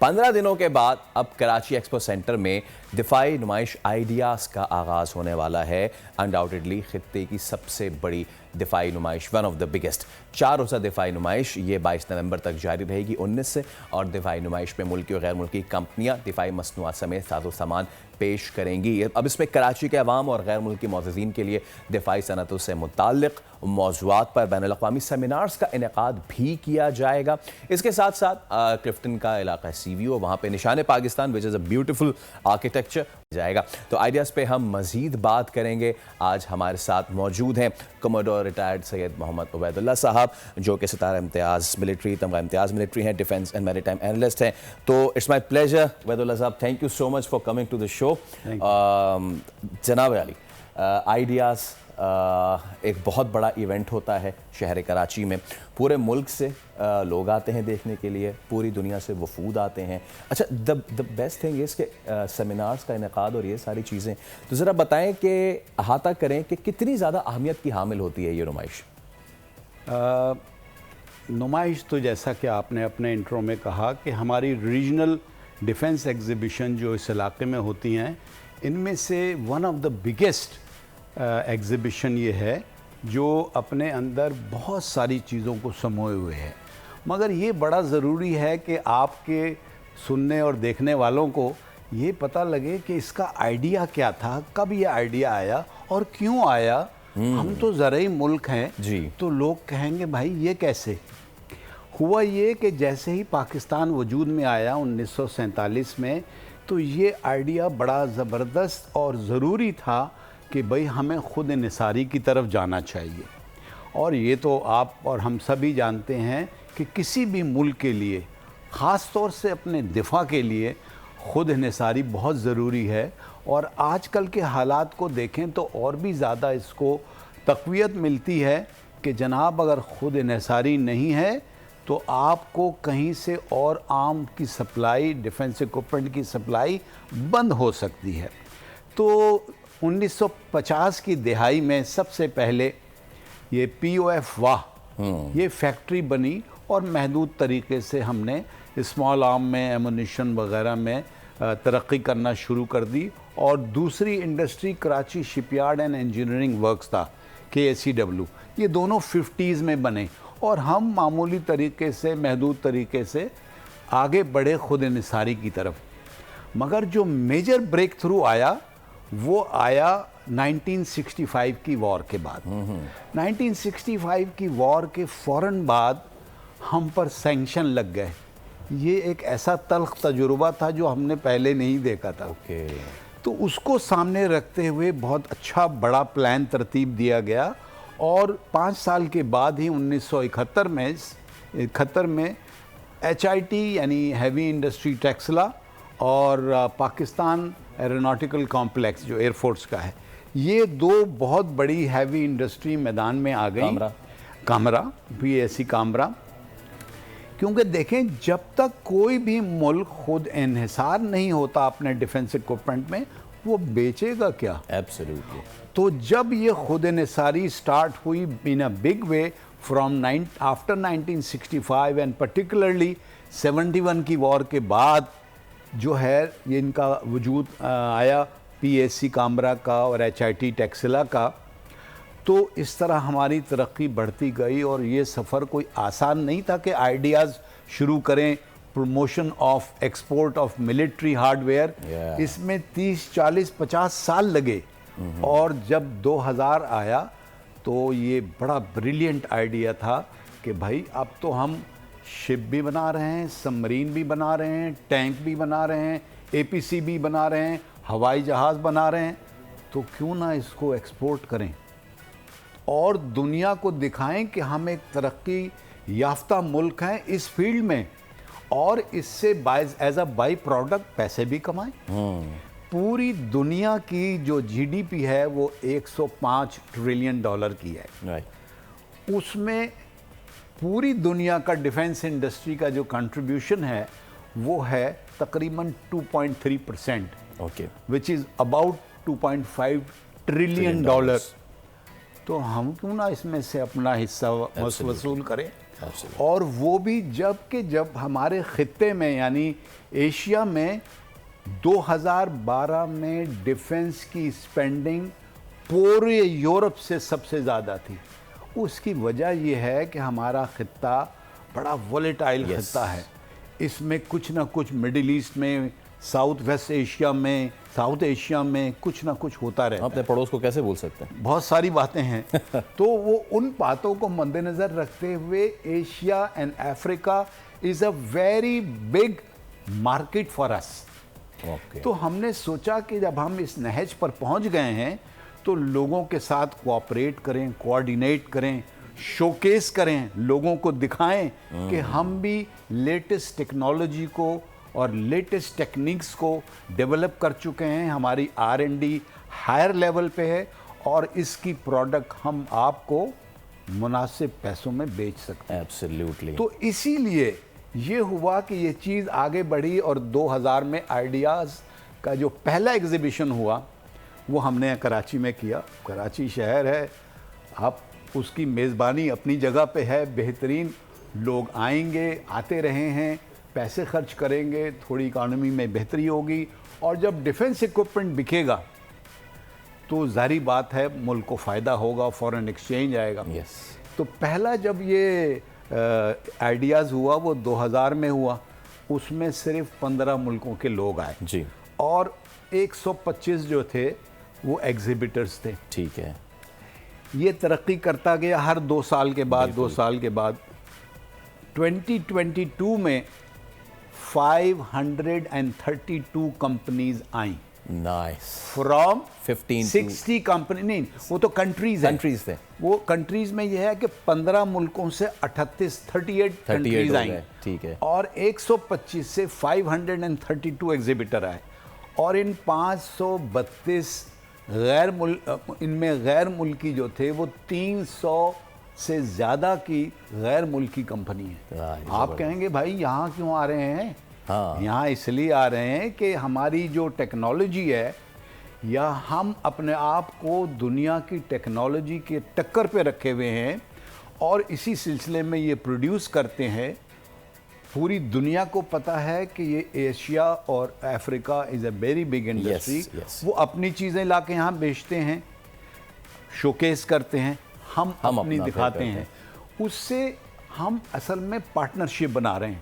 15 दिनों के बाद अब कराची एक्सपो सेंटर में दिफाई नुमाइश आइडियाज़ का आगाज़ होने वाला है। अनडाउटेडली खित्ते की सबसे बड़ी दिफाई नुमाइश, वन ऑफ द बिगेस्ट। 4 रोज़ा दिफाई नुमाइश ये 22 नवंबर तक जारी रहेगी 19 से। और दिफाई नुमाइश में मुल्की और गैर मुल्की कंपनियाँ दिफाई मसनूआत समेत साजो सामान पेश करेंगी। अब इसमें कराची के अवाम और गैर मुल्की मोज़्ज़िन के लिए दिफाई सनतों से मुताल्लिक़ मौज़ूआत पर बैनुल-अक़वामी सेमिनार्स का इनेकाद भी किया जाएगा। इसके साथ साथ क्लिफ्टन का इलाका CVO, वहाँ पे निशान Pakistan which is a beautiful architecture जाएगा। तो आइडियाज़ पे हम मज़ीद बात करेंगे। आज हमारे साथ मौजूद हैं कमोडोर रिटायर्ड सैयद मोहम्मद उबैदुल्लाह साहब, जो कि सितारा इम्तियाज़ मिलिट्री, तमगा इम्तियाज़ मिलिट्री हैं, डिफेंस एंड मैरीटाइम एनालिस्ट हैं। तो it's my pleasure Ubaidullah sahab, thank you so much for coming to the show. जनाब अली, आइडियाज़ एक बहुत बड़ा इवेंट होता है शहर कराची में। पूरे मुल्क से लोग आते हैं देखने के लिए, पूरी दुनिया से वफूद आते हैं। अच्छा, द बेस्ट थिंग इज़ कि सेमिनार्स का इनेकाद और ये सारी चीज़ें, तो ज़रा बताएं कि अहाता करें कि कितनी ज़्यादा अहमियत की हामिल होती है ये नुमाइश। नुमाइश तो जैसा कि आपने अपने इंट्रो में कहा कि हमारी रीजनल डिफेंस एग्जीबिशन जो इस इलाके में होती हैं, इनमें से one of the biggest exhibition ये है जो अपने अंदर बहुत सारी चीज़ों को समोए हुए है। मगर ये बड़ा ज़रूरी है कि आपके सुनने और देखने वालों को ये पता लगे कि इसका आइडिया क्या था, कब ये आइडिया आया और क्यों आया। हम तो ज़रई मुल्क हैं जी, तो लोग कहेंगे भाई ये कैसे हुआ। ये कि जैसे ही पाकिस्तान वजूद में आया 1947 में, तो ये आइडिया बड़ा ज़बरदस्त और ज़रूरी था कि भाई हमें ख़ुद निसारी की तरफ जाना चाहिए। और ये तो आप और हम सभी जानते हैं कि किसी भी मुल्क के लिए, ख़ास तौर से अपने दिफा के लिए, ख़ुद निसारी बहुत ज़रूरी है। और आजकल के हालात को देखें तो और भी ज़्यादा इसको तक़वियत मिलती है कि जनाब अगर ख़ुद निसारी नहीं है तो आपको कहीं से और आर्म की सप्लाई, डिफेंस इक्विपमेंट की सप्लाई बंद हो सकती है। तो 1950 की दिहाई में सबसे पहले ये POF वाह ये फैक्ट्री बनी और महदूद तरीके से हमने स्मॉल आर्म में, एमुनिशन वगैरह में तरक्की करना शुरू कर दी। और दूसरी industry Karachi shipyard and engineering works था, KSEW। ये दोनों 50s में बने और हम मामूली तरीके से, महदूद तरीके से आगे बढ़े खुद निसारी की तरफ। मगर जो मेजर ब्रेक थ्रू आया वो आया 1965 की वॉर के बाद। 1965 की वॉर के फ़ौरन बाद हम पर सैंक्शन लग गए। ये एक ऐसा तल्ख तजुर्बा था जो हमने पहले नहीं देखा था। तो उसको सामने रखते हुए बहुत अच्छा बड़ा प्लान तरतीब दिया गया। और 5 साल के बाद ही 1971 में HIT यानी हैवी इंडस्ट्री टेक्सला और पाकिस्तान एरोनॉटिकल कॉम्प्लेक्स जो एयरफोर्स का है, ये दो बहुत बड़ी हैवी इंडस्ट्री मैदान में आ गई। कामरा भी ऐसी कामरा, क्योंकि देखें जब तक कोई भी मुल्क खुद इन्हिसार नहीं होता अपने डिफेंस इक्विपमेंट में, वो बेचेगा क्या। एब्सोल्युटली। तो जब ये खुद इन्हिसारी स्टार्ट हुई in a big way from after 1965 and particularly 71 की वॉर के बाद जो है ये इनका वजूद आया, PAC कामरा का और HIT टेक्सला का। तो इस तरह हमारी तरक्की बढ़ती गई और ये सफ़र कोई आसान नहीं था कि आइडियाज़ शुरू करें, promotion of export of military hardware. इसमें 30, 40, 50 साल लगे। और जब 2000 आया तो ये बड़ा ब्रिलियंट आइडिया था कि भाई अब तो हम शिप भी बना रहे हैं, सबमरीन भी बना रहे हैं, टैंक भी बना रहे हैं, APC भी बना रहे हैं, हवाई जहाज़ बना रहे हैं, तो क्यों ना इसको एक्सपोर्ट करें और दुनिया को दिखाएं कि हम एक तरक्की याफ्ता मुल्क हैं इस फील्ड में, और इससे एज अ बाई प्रोडक्ट पैसे भी कमाएं। पूरी दुनिया की जो GDP है वो 105 ट्रिलियन डॉलर की है। उसमें पूरी दुनिया का डिफेंस इंडस्ट्री का जो कंट्रीब्यूशन है वो है तकरीबन 2.3%, which is about 2.5 trillion dollar. तो हम क्यों ना इसमें से अपना हिस्सा वसूल करें। Absolutely. और वो भी जब हमारे खित्ते में यानी एशिया में 2012 में डिफेंस की स्पेंडिंग पूरे यूरोप से सबसे ज़्यादा थी। उसकी वजह यह है कि हमारा खित्ता बड़ा वोलेटाइल Yes. खित्ता है। इसमें कुछ ना कुछ मिडिल ईस्ट में, साउथ वेस्ट एशिया में, साउथ एशिया में कुछ ना कुछ होता रहता है। अपने पड़ोस को कैसे भूल सकते हैं? बहुत सारी बातें हैं। तो वो उन बातों को मद्देनजर रखते हुए Asia and Africa is a very big market for us. Okay. तो हमने सोचा कि जब हम इस नहज पर पहुंच गए हैं तो लोगों के साथ कोऑपरेट करें, कोऑर्डिनेट करें, शोकेस करें, लोगों को दिखाएं कि हम भी लेटेस्ट टेक्नोलॉजी को और लेटेस्ट टेक्निक्स को डेवलप कर चुके हैं। हमारी R&D हायर लेवल पे है और इसकी प्रोडक्ट हम आपको मुनासिब पैसों में बेच सकते हैं। एब्सोल्युटली। तो इसीलिए ये हुआ कि ये चीज़ आगे बढ़ी और 2000 में आइडियाज़ का जो पहला एग्जीबिशन हुआ वो हमने कराची में किया। कराची शहर है, आप उसकी मेज़बानी अपनी जगह पे है, बेहतरीन। लोग आएंगे, आते रहे हैं, पैसे खर्च करेंगे, थोड़ी इकानमी में बेहतरी होगी और जब डिफेंस इक्विपमेंट बिकेगा तो जाहिर बात है मुल्क को फ़ायदा होगा, फॉरेन एक्सचेंज आएगा। यस। तो पहला जब ये आइडियाज़ हुआ वो 2000 में हुआ, उसमें सिर्फ 15 मुल्कों के लोग आए जी। और 125 जो थे वो एग्जिबिटर्स थे। ठीक है। ये तरक्की करता गया हर 2 साल के बाद 2 साल के बाद 2022 में 532 companies I nice. From 15 60 company. नहीं, वो तो कंट्रीज कंट्रीज थे। वो कंट्रीज में ये है कि 15 मुल्कों से 38 कंट्रीज हो आई। गए, ठीक है। और 125 से 532 एग्जिबिटर आए और इन 532 इनमें गैर मुल्की जो थे वो 300 से ज़्यादा की गैर मुल्की कंपनी है। आप कहेंगे भाई यहाँ क्यों आ रहे हैं? हाँ। यहाँ इसलिए आ रहे हैं कि हमारी जो टेक्नोलॉजी है या हम अपने आप को दुनिया की टेक्नोलॉजी के टक्कर पे रखे हुए हैं और इसी सिलसिले में ये प्रोड्यूस करते हैं। पूरी दुनिया को पता है कि ये एशिया और Africa is a very big industry. yes. वो अपनी चीज़ें ला के यहाँ बेचते हैं, शोकेस करते हैं, हम अपनी अपना दिखाते करते हैं। उससे हम असल में पार्टनरशिप बना रहे हैं।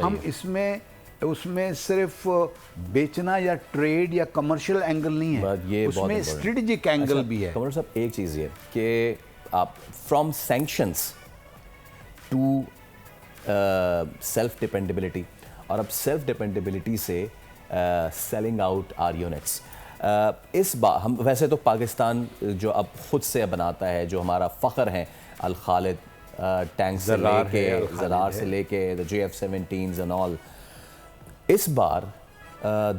हम इसमें उसमें सिर्फ बेचना या ट्रेड या कमर्शियल एंगल नहीं है, उसमें स्ट्रेटेजिक एंगल भी है। कमर साहब, एक चीज़ ये कि आप from sanctions to self dependability और अब सेल्फ डिपेंडेबिलिटी से सेलिंग आउट आर यूनिट्स, इस बार हम वैसे तो पाकिस्तान जो अब खुद से बनाता है, जो हमारा फ़ख्र है, अल खालिद टैंक से लेके ज़रार से लेके द JF-17s एंड ऑल, इस बार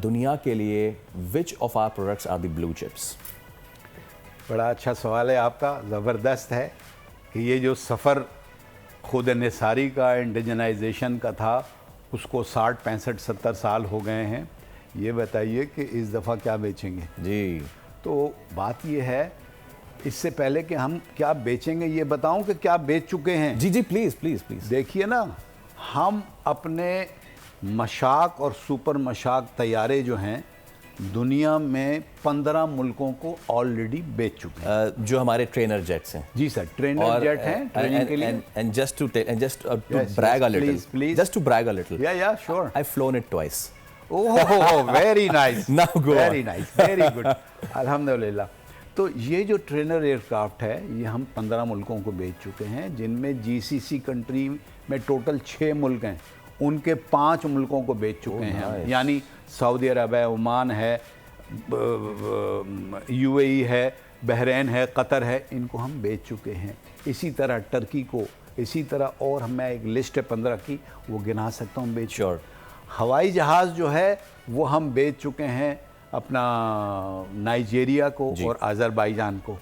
दुनिया के लिए which of our products are the blue chips? बड़ा अच्छा सवाल है आपका, ज़बरदस्त है कि ये जो सफ़र खुद निसारी का, इंडिजनाइजेशन का था, उसको 60, 65, 70 साल हो गए हैं। ये बताइए कि इस दफ़ा क्या बेचेंगे? जी। तो बात ये है, इससे पहले कि हम क्या बेचेंगे ये बताऊं कि क्या बेच चुके हैं। जी जी, प्लीज़ प्लीज़ प्लीज़। देखिए ना, हम अपने मशाक और सुपर मशाक तैयारे जो हैं दुनिया में 15 मुल्कों को ऑलरेडी बेच चुके हैं। जो हमारे ट्रेनर जेट्स हैं। जी सर, ट्रेनर जेट हैं ट्रेनिंग के लिए। And just to brag a little. Please. Just to brag a little. Yeah, sure. I've flown it twice. Oh, very nice. Now go very on. nice, very good. अल्हम्दुलिल्लाह। तो ये जो trainer aircraft है ये हम 15 मुल्कों को बेच चुके हैं, जिनमें GCC कंट्री में टोटल 6 मुल्क हैं, उनके 5 मुल्कों को बेच चुके हैं। यानी सऊदी अरब है, ओमान है, UAE है, बहरीन है, कतर है, इनको हम बेच चुके हैं। इसी तरह टर्की को, इसी तरह और मैं एक लिस्ट है 15 की, वो गिना सकता हूँ बेच। श्योर। हवाई जहाज़ जो है वो हम बेच चुके हैं अपना नाइजीरिया को और अज़रबैजान को।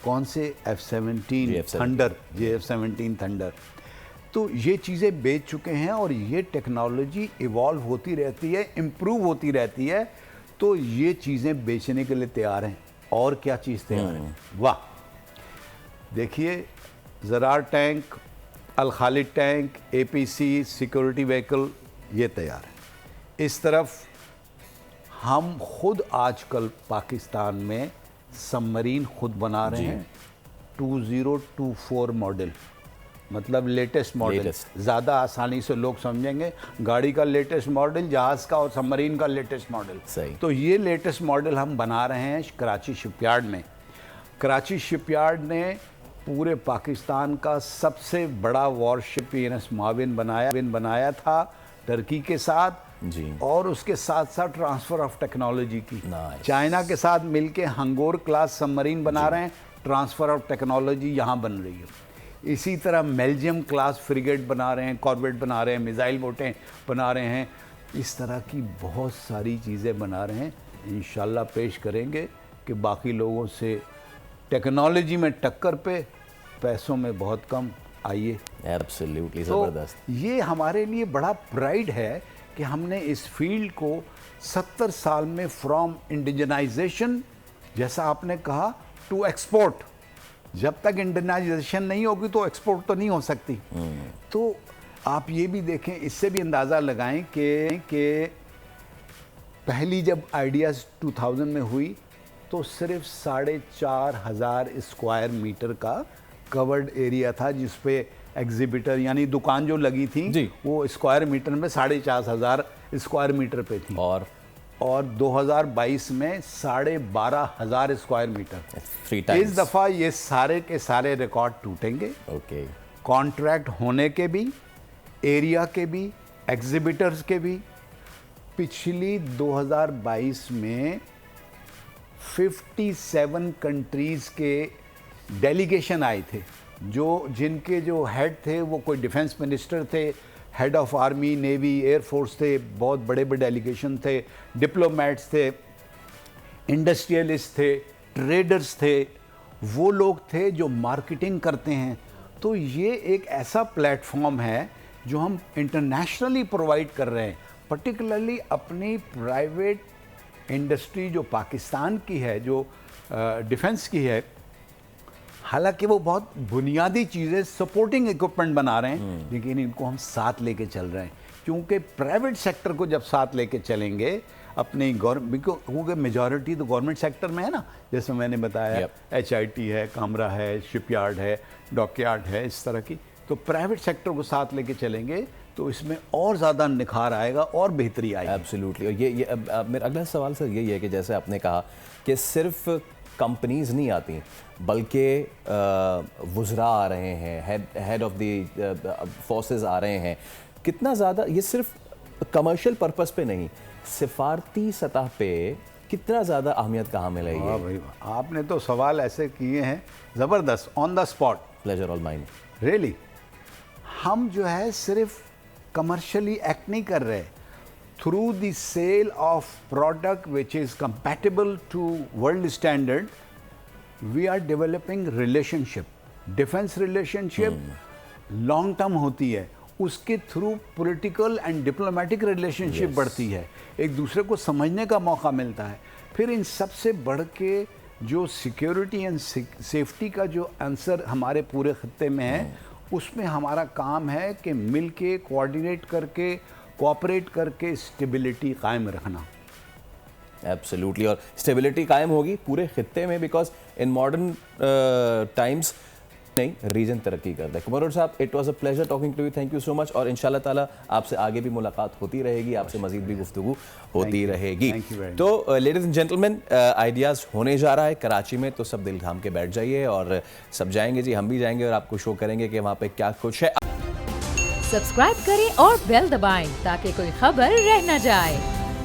कौन से? F-17 thunder, JF-17 thunder. तो ये चीज़ें बेच चुके हैं और ये टेक्नोलॉजी इवॉल्व होती रहती है, इम्प्रूव होती रहती है, तो ये चीज़ें बेचने के लिए तैयार हैं। और क्या चीज़ तैयार है? वाह, देखिए Zarrar tank Al Khalid tank, APC, security vehicle ये तैयार है। इस तरफ हम खुद आजकल पाकिस्तान में सबमरीन खुद बना रहे हैं, 2024 मॉडल, मतलब लेटेस्ट मॉडल। ज़्यादा आसानी से लोग समझेंगे, गाड़ी का लेटेस्ट मॉडल, जहाज़ का और सबमरीन का लेटेस्ट मॉडल। सही। तो ये लेटेस्ट मॉडल हम बना रहे हैं कराची शिपयार्ड में। कराची शिपयार्ड ने पूरे पाकिस्तान का सबसे बड़ा वॉरशिप PNS माविन बनाया था टर्की के साथ जी, और उसके साथ साथ ट्रांसफ़र ऑफ टेक्नोलॉजी की Nice. चाइना के साथ मिलके हंगोर क्लास सबमरीन बना रहे हैं, ट्रांसफ़र ऑफ टेक्नोलॉजी यहाँ बन रही है। इसी तरह बेल्जियम क्लास फ्रिगेट बना रहे हैं, कॉर्वेट बना रहे हैं, मिसाइल बोटें बना रहे हैं। इस तरह की बहुत सारी चीज़ें बना रहे हैं। इंशाल्लाह पेश करेंगे कि बाकी लोगों से टेक्नोलॉजी में टक्कर पे, पैसों में बहुत कम। आइए, एब्सोल्युटली तो ज़बरदस्त। ये हमारे लिए बड़ा प्राइड है कि हमने इस फील्ड को 70 साल में फ्रॉम इंडिजनाइजेशन, जैसा आपने कहा, टू एक्सपोर्ट। जब तक इंडिजनाइजेशन नहीं होगी तो एक्सपोर्ट तो नहीं हो सकती। तो आप ये भी देखें, इससे भी अंदाज़ा लगाएं कि पहली जब आइडियाज़ 2000 में हुई तो सिर्फ 4500 स्क्वायर मीटर का कवर्ड एरिया था, जिस पे एग्जिबिटर यानी दुकान जो लगी थी जी, वो स्क्वायर मीटर में 4500 स्क्वायर मीटर पे थी, और 2022 में 12,500 स्क्वायर मीटर। इस दफ़ा ये सारे के सारे रिकॉर्ड टूटेंगे। ओके, कॉन्ट्रैक्ट होने के भी, एरिया के भी, एग्जिबिटर्स के भी। पिछली 2022 में 57 कंट्रीज़ के डेलीगेशन आए थे, जिनके जो हेड थे वो कोई डिफेंस मिनिस्टर थे, head of army, navy, air force थे, बहुत बड़े बड़े डेलीगेशन थे, डिप्लोमेट्स थे, इंडस्ट्रियलिस्ट थे, ट्रेडर्स थे, वो लोग थे जो मार्केटिंग करते हैं। तो ये एक ऐसा प्लेटफॉर्म है जो हम इंटरनेशनली प्रोवाइड कर रहे हैं, पर्टिकुलरली अपनी प्राइवेट इंडस्ट्री जो पाकिस्तान की है, जो डिफेंस की है। हालांकि वो बहुत बुनियादी चीज़ें, सपोर्टिंग इक्विपमेंट बना रहे हैं, लेकिन इनको हम साथ लेके चल रहे हैं, क्योंकि प्राइवेट सेक्टर को जब साथ लेके चलेंगे अपनी गवर्नमेंट, क्योंकि मेजॉरिटी तो गवर्नमेंट सेक्टर में है ना, जैसे मैंने बताया, HIT है, कामरा है, शिपयार्ड है, डॉकयार्ड है, इस तरह की। तो प्राइवेट सेक्टर को साथ लेके चलेंगे तो इसमें और ज़्यादा निखार आएगा और बेहतरी आएगी। एब्सोल्युटली। और ये अब मेरा अगला सवाल सर यही है कि जैसे आपने कहा कि सिर्फ कंपनीज नहीं आती, बल्कि वुज़रा आ रहे हैं, हेड ऑफ द फोर्सेस आ रहे हैं। कितना ज़्यादा ये सिर्फ कमर्शियल पर्पस पे नहीं, सिफारती सतह पे कितना ज़्यादा अहमियत कहाँ मिलेगी? हाँ भाई, आपने तो सवाल ऐसे किए हैं ज़बरदस्त, on the spot. Pleasure all mine. Really, हम जो है सिर्फ कमर्शियली एक्ट नहीं कर रहे। Through the sale of product which is compatible to world standard, we are developing relationship. Defence relationship long term होती है, उसके थ्रू पॉलिटिकल एंड डिप्लोमेटिक रिलेशनशिप बढ़ती है, एक दूसरे को समझने का मौका मिलता है। फिर इन सबसे बढ़ के जो सिक्योरिटी एंड सेफ्टी का जो आंसर हमारे पूरे खत्ते में है, उसमें हमारा काम है कि मिल के कोऑर्डिनेट करके, कोऑपरेट करके स्टेबिलिटी कायम रखना। एब्सोल्युटली। और स्टेबिलिटी कायम होगी पूरे खित्ते में, बिकॉज इन मॉडर्न टाइम्स नहीं, रीजन तरक्की करता है। Qamaruddin sahab, it was a pleasure talking to you, thank you so much. और इंशाल्लाह ताला आपसे आगे भी मुलाकात होती रहेगी, आपसे मजीद भी गुफ्तगू होती रहेगी। तो लेडीज एंड जेंटलमैन, आइडियाज़ होने जा रहा है कराची में, तो सब दिल थाम के बैठ जाइए, और सब जाएंगे जी, हम भी जाएंगे और आपको शो करेंगे कि वहाँ पे क्या कुछ है। सब्सक्राइब करें और बेल दबाएं ताकि कोई खबर रह न जाए।